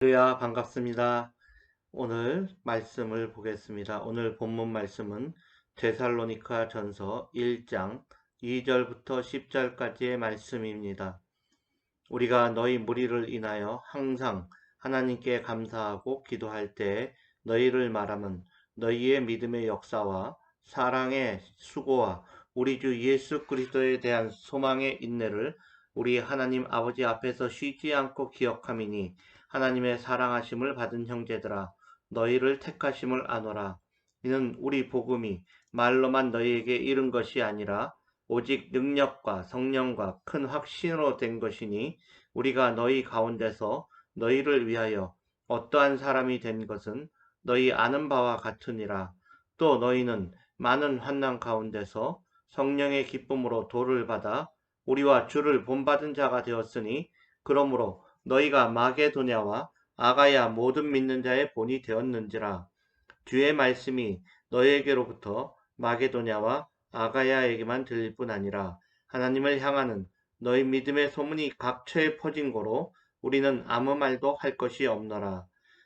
할렐루야, 반갑습니다. 오늘 말씀을 보겠습니다. 오늘 본문 말씀은 데살로니가 전서 1장 2절부터 10절까지의 말씀입니다. 우리가 너희 무리를 인하여 항상 하나님께 감사하고 기도할 때 너희를 말하면 너희의 믿음의 역사와 사랑의 수고와 우리 주 예수 그리스도에 대한 소망의 인내를 우리 하나님 아버지 앞에서 쉬지 않고 기억함이니 하나님의 사랑하심을 받은 형제들아 너희를 택하심을 아노라. 이는 우리 복음이 말로만 너희에게 이른 것이 아니라 오직 능력과 성령과 큰 확신으로 된 것이니 우리가 너희 가운데서 너희를 위하여 어떠한 사람이 된 것은 너희 아는 바와 같으니라. 또 너희는 많은 환난 가운데서 성령의 기쁨으로 도를 받아 우리와 주를 본받은 자가 되었으니 그러므로 너희가 마게도냐와 아가야 모든 믿는 자의 본이 되었는지라. 주의 말씀이 너희에게로부터 마게도냐와 아가야에게만 들릴 뿐 아니라 하나님을 향하는 너희 믿음의 소문이 각처에 퍼진 고로 우리는 아무 말도 할 것이 없노라.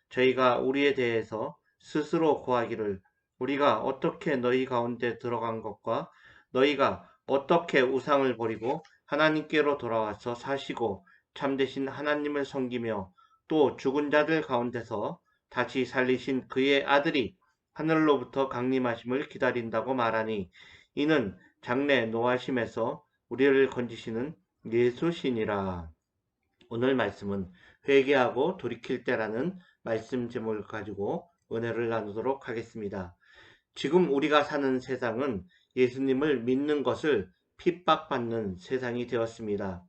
저희가 우리에 대해서 스스로 고하기를 우리가 어떻게 너희 가운데 들어간 것과 너희가 어떻게 우상을 버리고 하나님께로 돌아와서 사시고 참되신 하나님을 섬기며 또 죽은 자들 가운데서 다시 살리신 그의 아들이 하늘로부터 강림하심을 기다린다고 말하니 이는 장래 노하심에서 우리를 건지시는 예수시니라. 오늘 말씀은 회개하고 돌이킬 때라는 말씀 제목을 가지고 은혜를 나누도록 하겠습니다. 지금 우리가 사는 세상은 예수님을 믿는 것을 핍박받는 세상이 되었습니다.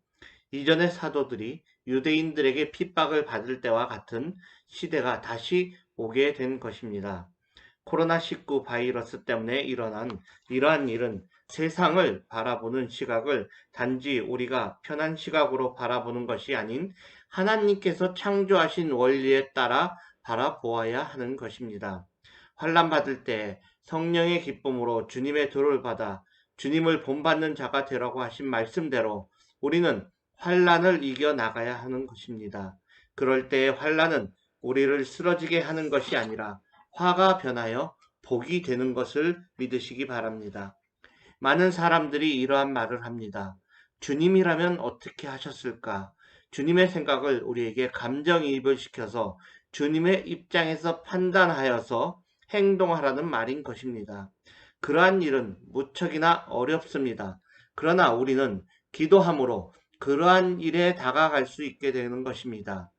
이전의 사도들이 유대인들에게 핍박을 받을 때와 같은 시대가 다시 오게 된 것입니다. 코로나19 바이러스 때문에 일어난 이러한 일은 세상을 바라보는 시각을 단지 우리가 편한 시각으로 바라보는 것이 아닌 하나님께서 창조하신 원리에 따라 바라보아야 하는 것입니다. 환난 받을 때 성령의 기쁨으로 주님의 도를 받아 주님을 본받는 자가 되라고 하신 말씀대로 우리는 환난을 이겨 나가야 하는 것입니다. 그럴 때의 환난은 우리를 쓰러지게 하는 것이 아니라 화가 변하여 복이 되는 것을 믿으시기 바랍니다. 많은 사람들이 이러한 말을 합니다. 주님이라면 어떻게 하셨을까? 주님의 생각을 우리에게 감정이입을 시켜서 주님의 입장에서 판단하여서 행동하라는 말인 것입니다. 그러한 일은 무척이나 어렵습니다. 그러나 우리는 기도함으로 그러한 일에 다가갈 수 있게 되는 것입니다.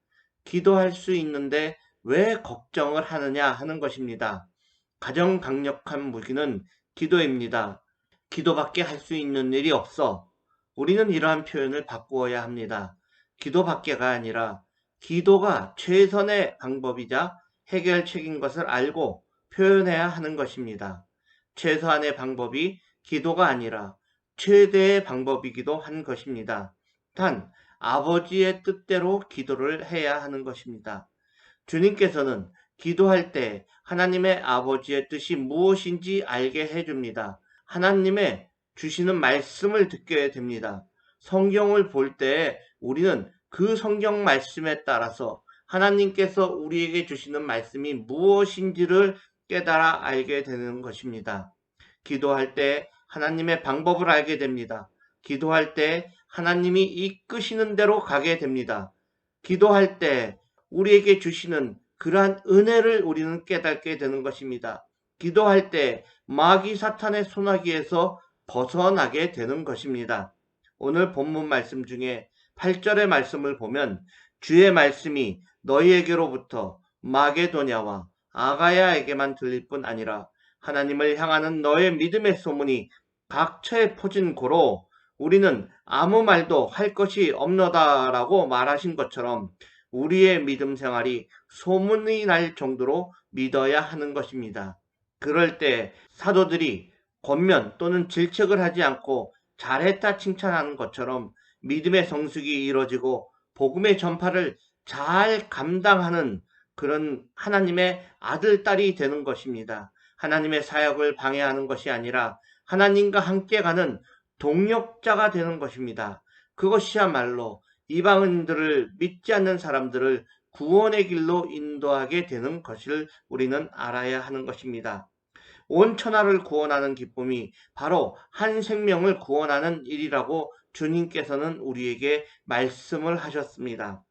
기도할 수 있는데 왜 걱정을 하느냐 하는 것입니다. 가장 강력한 무기는 기도입니다. 기도밖에 할 수 있는 일이 없어. 우리는 이러한 표현을 바꾸어야 합니다. 기도밖에가 아니라 기도가 최선의 방법이자 해결책인 것을 알고 표현해야 하는 것입니다. 최소한의 방법이 기도가 아니라 최대의 방법이기도 한 것입니다. 단 아버지의 뜻대로 기도를 해야 하는 것입니다. 주님께서는 기도할 때 하나님의 아버지의 뜻이 무엇인지 알게 해줍니다. 하나님의 주시는 말씀을 듣게 됩니다. 성경을 볼 때 우리는 그 성경 말씀에 따라서 하나님께서 우리에게 주시는 말씀이 무엇인지를 깨달아 알게 되는 것입니다. 기도할 때 하나님의 방법을 알게 됩니다. 기도할 때 하나님이 이끄시는 대로 가게 됩니다. 기도할 때 우리에게 주시는 그러한 은혜를 우리는 깨닫게 되는 것입니다. 기도할 때 마귀 사탄의 소나기에서 벗어나게 되는 것입니다. 오늘 본문 말씀 중에 8절의 말씀을 보면 주의 말씀이 너희에게로부터 마게도냐와 아가야에게만 들릴 뿐 아니라 하나님을 향하는 너의 믿음의 소문이 각처에 퍼진 고로 우리는 아무 말도 할 것이 없노다라고 말하신 것처럼 우리의 믿음 생활이 소문이 날 정도로 믿어야 하는 것입니다. 그럴 때 사도들이 권면 또는 질책을 하지 않고 잘했다 칭찬하는 것처럼 믿음의 성숙이 이루어지고 복음의 전파를 잘 감당하는 그런 하나님의 아들, 딸이 되는 것입니다. 하나님의 사역을 방해하는 것이 아니라 하나님과 함께 가는 동력자가 되는 것입니다. 그것이야말로 이방인들을 믿지 않는 사람들을 구원의 길로 인도하게 되는 것을 우리는 알아야 하는 것입니다. 온 천하를 구원하는 기쁨이 바로 한 생명을 구원하는 일이라고 주님께서는 우리에게 말씀을 하셨습니다.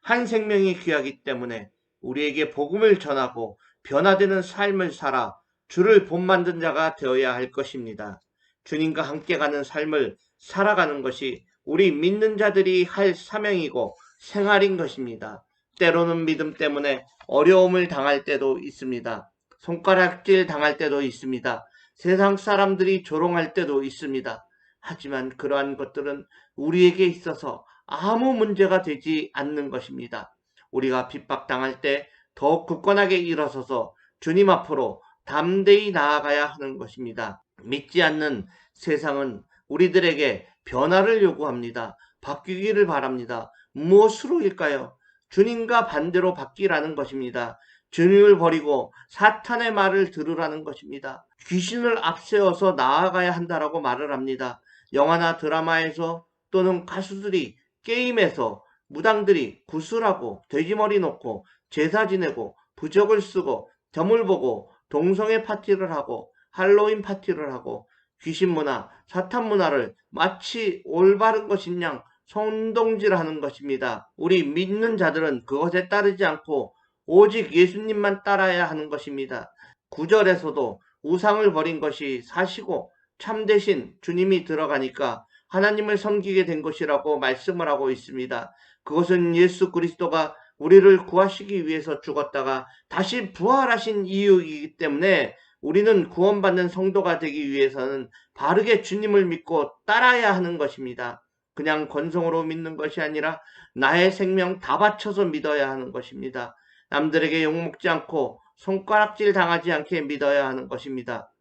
한 생명이 귀하기 때문에 우리에게 복음을 전하고 변화되는 삶을 살아 주를 본받는 자가 되어야 할 것입니다. 주님과 함께 가는 삶을 살아가는 것이 우리 믿는 자들이 할 사명이고 생활인 것입니다. 때로는 믿음 때문에 어려움을 당할 때도 있습니다. 손가락질 당할 때도 있습니다. 세상 사람들이 조롱할 때도 있습니다. 하지만 그러한 것들은 우리에게 있어서 아무 문제가 되지 않는 것입니다. 우리가 핍박당할 때 더욱 굳건하게 일어서서 주님 앞으로 담대히 나아가야 하는 것입니다. 믿지 않는 세상은 우리들에게 변화를 요구합니다. 바뀌기를 바랍니다. 무엇으로일까요? 주님과 반대로 바뀌라는 것입니다. 주님을 버리고 사탄의 말을 들으라는 것입니다. 귀신을 앞세워서 나아가야 한다라고 말을 합니다. 영화나 드라마에서 또는 가수들이 게임에서 무당들이 구슬하고 돼지머리 놓고 제사 지내고 부적을 쓰고 점을 보고 동성애 파티를 하고 할로윈 파티를 하고 귀신 문화, 사탄 문화를 마치 올바른 것인 양 선동질하는 것입니다. 우리 믿는 자들은 그것에 따르지 않고 오직 예수님만 따라야 하는 것입니다. 9절에서도 우상을 버린 것이 사시고 참되신 주님이 들어가니까 하나님을 섬기게 된 것이라고 말씀을 하고 있습니다. 그것은 예수 그리스도가 우리를 구하시기 위해서 죽었다가 다시 부활하신 이유이기 때문에 우리는 구원받는 성도가 되기 위해서는 바르게 주님을 믿고 따라야 하는 것입니다. 그냥 건성으로 믿는 것이 아니라 나의 생명 다 바쳐서 믿어야 하는 것입니다. 남들에게 욕먹지 않고 손가락질 당하지 않게 믿어야 하는 것입니다.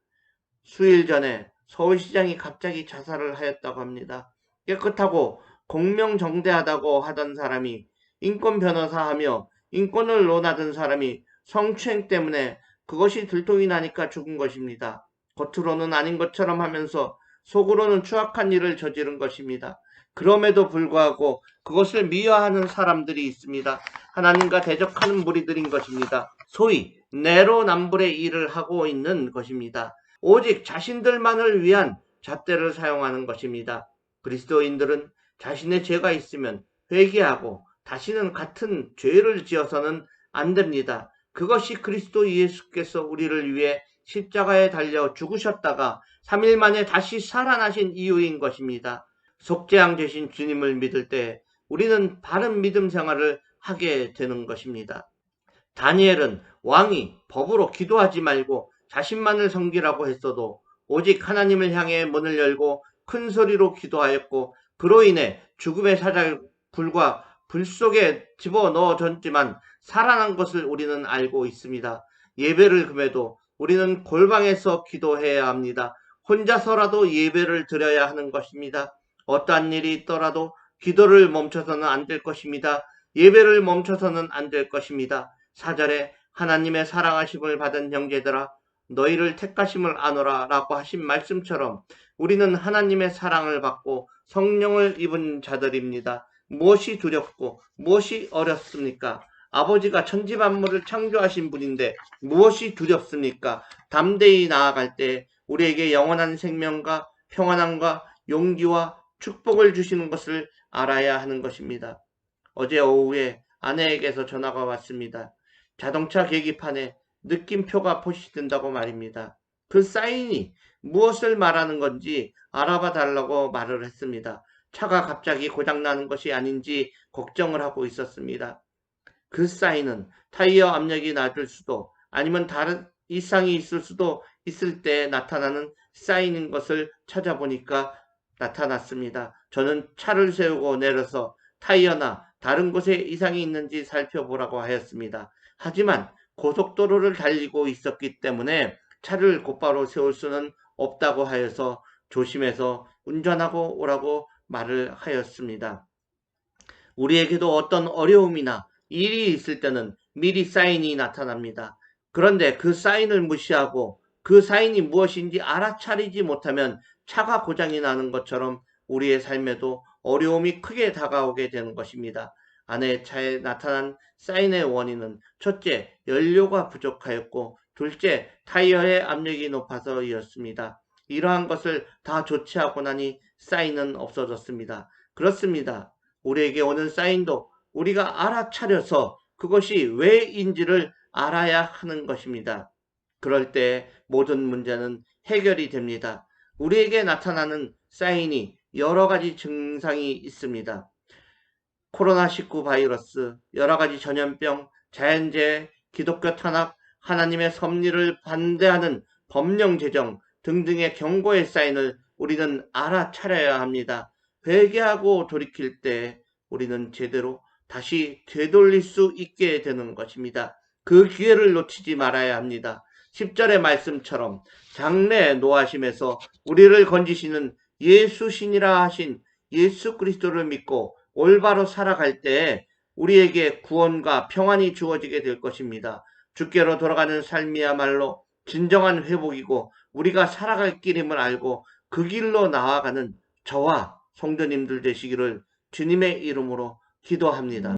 수일 전에 서울시장이 갑자기 자살을 하였다고 합니다. 깨끗하고 공명정대하다고 하던 사람이 인권 변호사하며 인권을 논하던 사람이 성추행 때문에 그것이 들통이 나니까 죽은 것입니다. 겉으로는 아닌 것처럼 하면서 속으로는 추악한 일을 저지른 것입니다. 그럼에도 불구하고 그것을 미화하는 사람들이 있습니다. 하나님과 대적하는 무리들인 것입니다. 소위 내로남불의 일을 하고 있는 것입니다. 오직 자신들만을 위한 잣대를 사용하는 것입니다. 그리스도인들은 자신의 죄가 있으면 회개하고 다시는 같은 죄를 지어서는 안 됩니다. 그것이 그리스도 예수께서 우리를 위해 십자가에 달려 죽으셨다가 3일 만에 다시 살아나신 이유인 것입니다. 속죄양 되신 주님을 믿을 때 우리는 바른 믿음 생활을 하게 되는 것입니다. 다니엘은 왕이 법으로 기도하지 말고 자신만을 섬기라고 했어도 오직 하나님을 향해 문을 열고 큰 소리로 기도하였고 그로 인해 죽음의 사자굴과 불 속에 집어넣어졌지만 살아난 것을 우리는 알고 있습니다. 예배를 금해도 우리는 골방에서 기도해야 합니다. 혼자서라도 예배를 드려야 하는 것입니다. 어떠한 일이 있더라도 기도를 멈춰서는 안 될 것입니다. 예배를 멈춰서는 안 될 것입니다. 4절에 하나님의 사랑하심을 받은 형제들아 너희를 택하심을 아노라 라고 하신 말씀처럼 우리는 하나님의 사랑을 받고 성령을 입은 자들입니다. 무엇이 두렵고 무엇이 어렵습니까? 아버지가 천지만물을 창조하신 분인데 무엇이 두렵습니까? 담대히 나아갈 때 우리에게 영원한 생명과 평안함과 용기와 축복을 주시는 것을 알아야 하는 것입니다. 어제 오후에 아내에게서 전화가 왔습니다. 자동차 계기판에 느낌표가 표시된다고 말입니다. 그 사인이 무엇을 말하는 건지 알아봐 달라고 말을 했습니다. 차가 갑자기 고장나는 것이 아닌지 걱정을 하고 있었습니다. 그 사인은 타이어 압력이 낮을 수도 아니면 다른 이상이 있을 수도 있을 때 나타나는 사인인 것을 찾아보니까 나타났습니다. 저는 차를 세우고 내려서 타이어나 다른 곳에 이상이 있는지 살펴보라고 하였습니다. 하지만 고속도로를 달리고 있었기 때문에 차를 곧바로 세울 수는 없다고 하여서 조심해서 운전하고 오라고 말을 하였습니다. 우리에게도 어떤 어려움이나 일이 있을 때는 미리 사인이 나타납니다. 그런데 그 사인을 무시하고 그 사인이 무엇인지 알아차리지 못하면 차가 고장이 나는 것처럼 우리의 삶에도 어려움이 크게 다가오게 되는 것입니다. 아내의 차에 나타난 사인의 원인은 첫째, 연료가 부족하였고 둘째, 타이어의 압력이 높아서이었습니다. 이러한 것을 다 조치하고 나니 사인은 없어졌습니다. 그렇습니다. 우리에게 오는 사인도 우리가 알아차려서 그것이 왜인지를 알아야 하는 것입니다. 그럴 때 모든 문제는 해결이 됩니다. 우리에게 나타나는 사인이 여러 가지 증상이 있습니다. 코로나19 바이러스, 여러 가지 전염병, 자연재해, 기독교 탄압, 하나님의 섭리를 반대하는 법령 제정 등등의 경고의 사인을 우리는 알아차려야 합니다. 회개하고 돌이킬 때 우리는 제대로 다시 되돌릴 수 있게 되는 것입니다. 그 기회를 놓치지 말아야 합니다. 10절의 말씀처럼 장래 노하심에서 우리를 건지시는 예수신이라 하신 예수 그리스도를 믿고 올바로 살아갈 때 우리에게 구원과 평안이 주어지게 될 것입니다. 주께로 돌아가는 삶이야말로 진정한 회복이고 우리가 살아갈 길임을 알고 그 길로 나아가는 저와 성도님들 되시기를 주님의 이름으로 기도합니다.